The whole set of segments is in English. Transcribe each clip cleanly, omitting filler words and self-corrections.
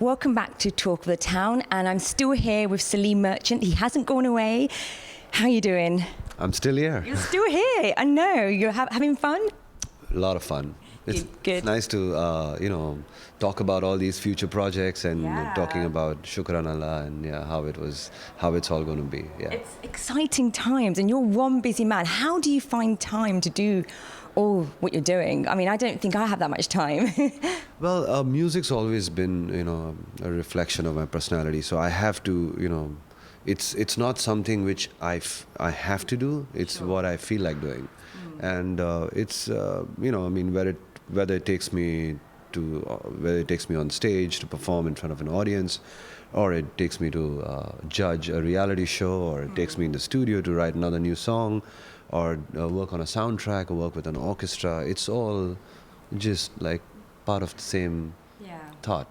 Welcome back to Talk of the Town, and I'm still here with Salim Merchant. He hasn't gone away. How are you doing? I'm still here. You're still here. I know. You're having fun? A lot of fun. It's Good. nice to talk about all these future projects and talking about Shukran Allah and how it's all going to be. Yeah. It's exciting times, and you're one busy man. How do you find time to do all what you're doing? I mean, I don't think I have that much time. Well, music's always been a reflection of my personality, so I have to it's not something which I have to do. It's what I feel like doing, and it's whether it takes me on stage to perform in front of an audience, or it takes me to judge a reality show, or it takes me in the studio to write another new song, or work on a soundtrack, or work with an orchestra. It's all just like part of the same thought.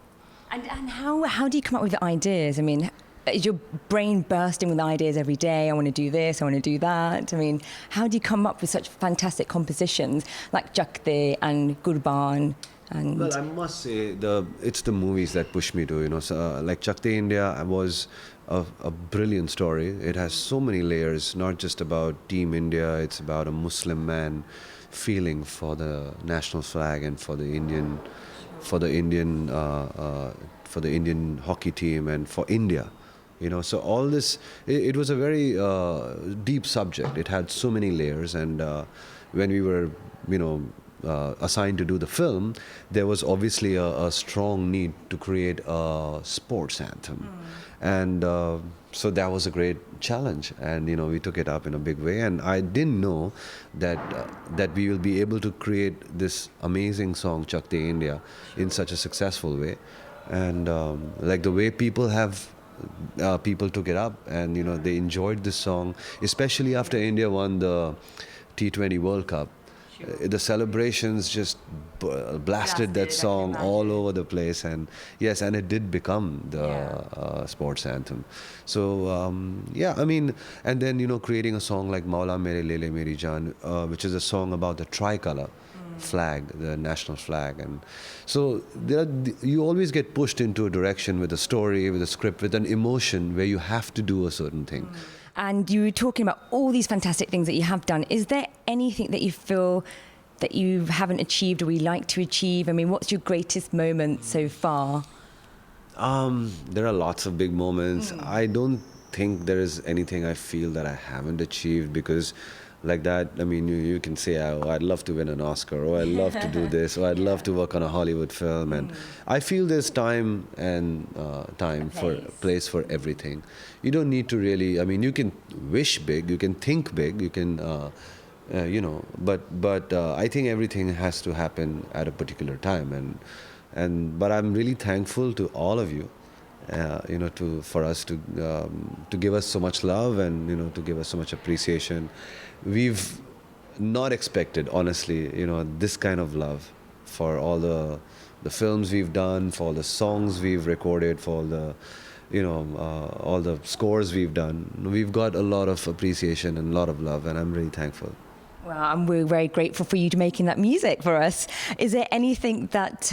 And how do you come up with the ideas? I mean, is your brain bursting with ideas every day? I want to do this, I want to do that. I mean, how do you come up with such fantastic compositions like Jakte and Gurban? And well, I must say it's the movies that push me to, so, like Chakte India was a brilliant story. It has so many layers, not just about Team India. It's about a Muslim man feeling for the national flag and for the Indian hockey team and for India. So all this, it was a very deep subject. It had so many layers, and when we were, assigned to do the film, there was obviously a strong need to create a sports anthem. And so that was a great challenge, and we took it up in a big way. And I didn't know that we will be able to create this amazing song, Chakte India, in such a successful way. And like the way people took it up, and they enjoyed this song, especially after India won the T20 World Cup. The celebrations just blasted that song all over the place, and yes, and it did become the sports anthem. So and then creating a song like Maula Mere Lele Meri Jaan, which is a song about the tricolor flag, the national flag. And so you always get pushed into a direction with a story, with a script, with an emotion where you have to do a certain thing. And you were talking about all these fantastic things that you have done. Is there anything that you feel that you haven't achieved or you like to achieve? I mean, what's your greatest moment so far? There are lots of big moments. I don't think there is anything I feel that I haven't achieved, because like that, I mean, you can say, oh, I'd love to win an Oscar, or I'd love to do this, or I'd love to work on a Hollywood film. And I feel there's time and place for everything. You don't need to really, I mean, you can wish big, you can think big, you can, but I think everything has to happen at a particular time. But I'm really thankful to all of you, for us to give us so much love, and to give us so much appreciation. We've not expected, honestly, this kind of love for all the films we've done, for all the songs we've recorded, for all the scores we've done. We've got a lot of appreciation and a lot of love, and I'm really thankful. Well, and we're very grateful for you making that music for us. Is there anything that,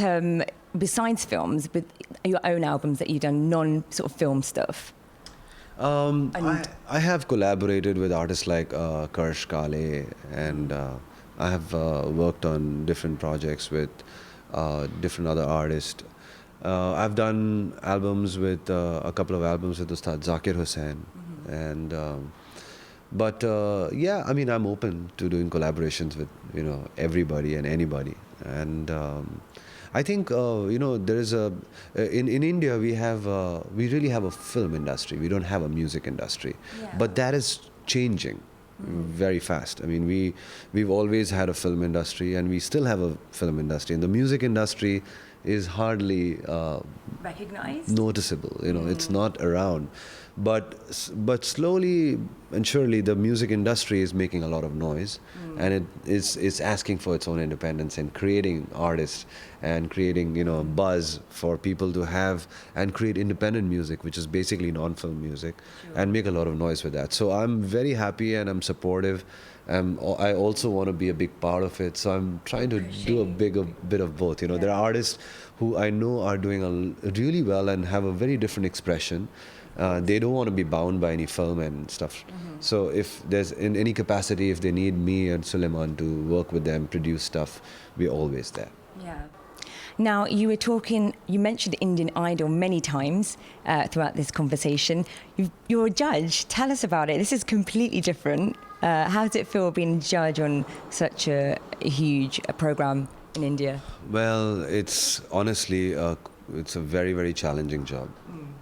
besides films, with your own albums, that you've done non-sort of film stuff? I have collaborated with artists like Karsh Kale, and I have worked on different projects with different other artists. I've done albums with a couple of albums with Ustad Zakir Hussain, and I mean, I'm open to doing collaborations with everybody and anybody. And I think there is in India we really have a film industry. We don't have a music industry, but that is changing very fast. I mean, we've always had a film industry, and we still have a film industry, and the music industry is hardly recognized, noticeable. It's not around. but slowly and surely the music industry is making a lot of noise, and it's asking for its own independence and creating artists and creating buzz for people to have and create independent music, which is basically non-film music, and make a lot of noise with that. So I'm very happy and I'm supportive. I also want to be a big part of it, so I'm trying to do a bit of both. There are artists who I know are doing really well and have a very different expression. They don't want to be bound by any film and stuff. So if there's in any capacity, if they need me and Sulaiman to work with them, produce stuff, we're always there. Yeah. Now, you mentioned Indian Idol many times throughout this conversation. You're a judge. Tell us about it. This is completely different. How does it feel being a judge on such a huge program in India? Well, it's honestly, it's a very, very challenging job,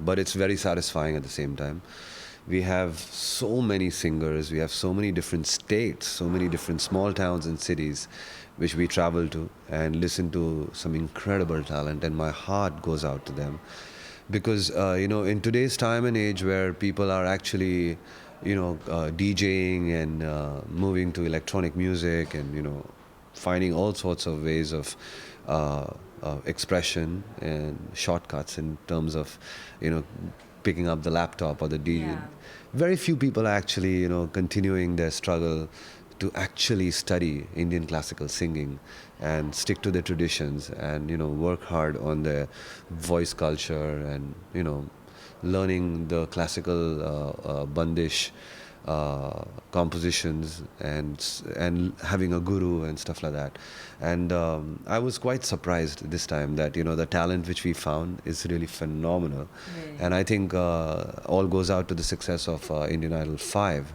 but it's very satisfying at the same time. We have so many singers, we have so many different states, so many different small towns and cities which we travel to and listen to some incredible talent, and my heart goes out to them. Because, in today's time and age where people are actually, DJing and moving to electronic music and, finding all sorts of ways of expression and shortcuts in terms of, picking up the laptop or the DJ. Yeah. Very few people are actually, continuing their struggle to actually study Indian classical singing and stick to their traditions and, work hard on their voice culture and, learning the classical Bandish compositions and having a guru and stuff like that. And I was quite surprised this time that the talent which we found is really phenomenal. Really? And I think all goes out to the success of Indian Idol 5,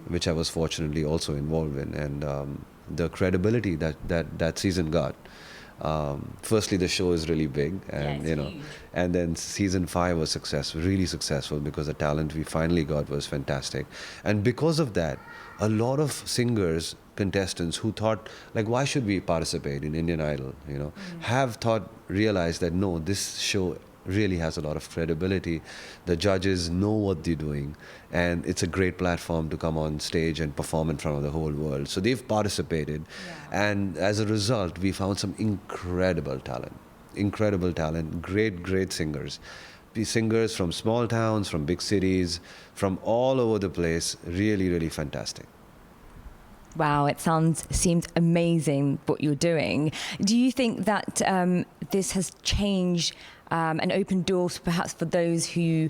which I was fortunately also involved in, and the credibility that season got. Firstly, the show is really big, and huge. and then season 5 was really successful because the talent we finally got was fantastic, and because of that, a lot of singers, contestants who thought like, why should we participate in Indian Idol, have realized that no, this show really has a lot of credibility. The judges know what they're doing, and it's a great platform to come on stage and perform in front of the whole world. So they've participated, and as a result, we found some incredible talent, great singers. Singers from small towns, from big cities, from all over the place. Really, really fantastic. Wow, it seems amazing what you're doing. Do you think that this has changed and opened doors perhaps for those who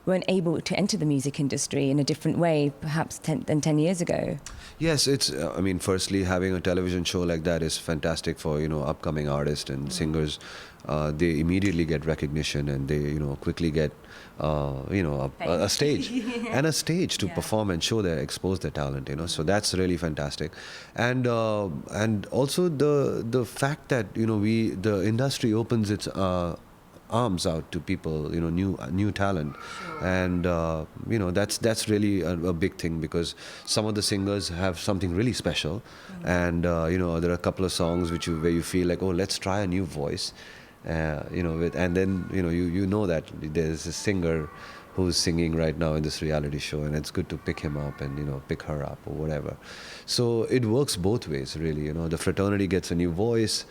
weren't able to enter the music industry in a different way perhaps than 10 years ago? Yes, it's, firstly, having a television show like that is fantastic for, upcoming artists and singers. They immediately get recognition, and they, quickly get, a stage and a stage to perform and expose their talent, So that's really fantastic. And also the fact that, the industry opens its arms out to people, new talent. Sure. And that's really a big thing, because some of the singers have something really special, and there are a couple of songs where you feel like, oh, let's try a new voice, and then you know that there's a singer who's singing right now in this reality show, and it's good to pick him up and pick her up or whatever. So it works both ways, really. The fraternity gets a new voice,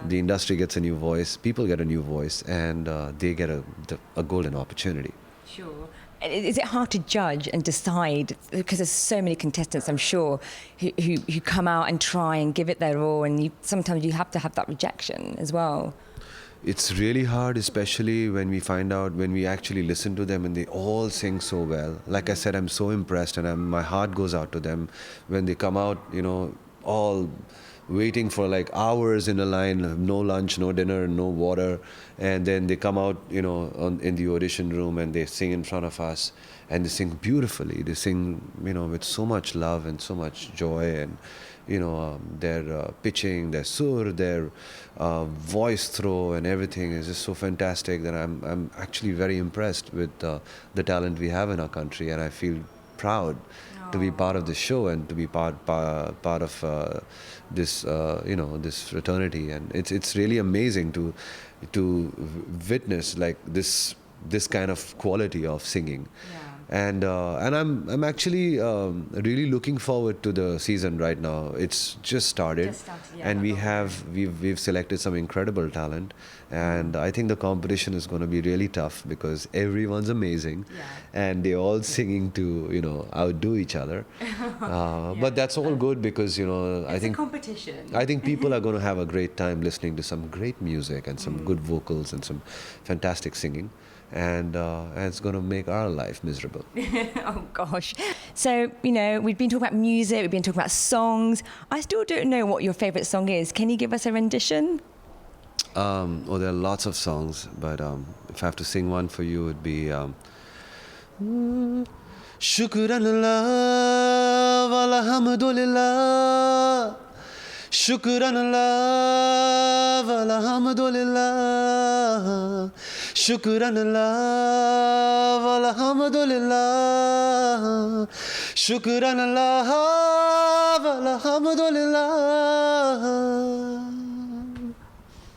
the industry gets a new voice, people get a new voice, and they get a golden opportunity. Sure. Is it hard to judge and decide, because there's so many contestants, I'm sure, who come out and try and give it their all, and sometimes you have to have that rejection as well? It's really hard, especially when we actually listen to them and they all sing so well. Like I said, I'm so impressed, and my heart goes out to them when they come out, all waiting for like hours in a line, no lunch, no dinner, no water, and then they come out, in the audition room, and they sing in front of us, and they sing beautifully. They sing, with so much love and so much joy, and their pitching, their sur, their voice throw, and everything is just so fantastic that I'm actually very impressed with the talent we have in our country, and I feel proud to be part of this show and to be part of this this fraternity. And it's really amazing to witness like this kind of quality of singing. and I'm actually really looking forward to the season right now. It's just started, and we've selected some incredible talent, and I think the competition is going to be really tough because everyone's amazing, and they're all singing to outdo each other. But that's all good because I think competition. I think people are going to have a great time listening to some great music and some good vocals and some fantastic singing. And it's going to make our life miserable. Oh, gosh. So, we've been talking about music, we've been talking about songs. I still don't know what your favourite song is. Can you give us a rendition? Well, there are lots of songs, but if I have to sing one for you, it would be Shukran Allah wa alhamdulillah. Shukran Allah wa alhamdulillah. Shukran Allah wa alhamdulillah. Shukran Allah wa alhamdulillah.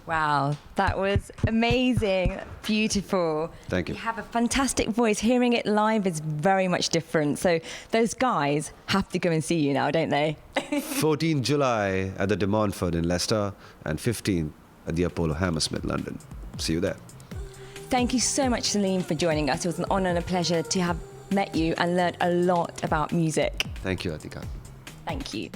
Wow, that was amazing, beautiful. Thank you. You have a fantastic voice. Hearing it live is very much different. So those guys have to go and see you now, don't they? 14th July at the De Montfort in Leicester and 15th at the Apollo Hammersmith, London. See you there. Thank you so much, Salim, for joining us. It was an honour and a pleasure to have met you and learned a lot about music. Thank you, Atika. Thank you.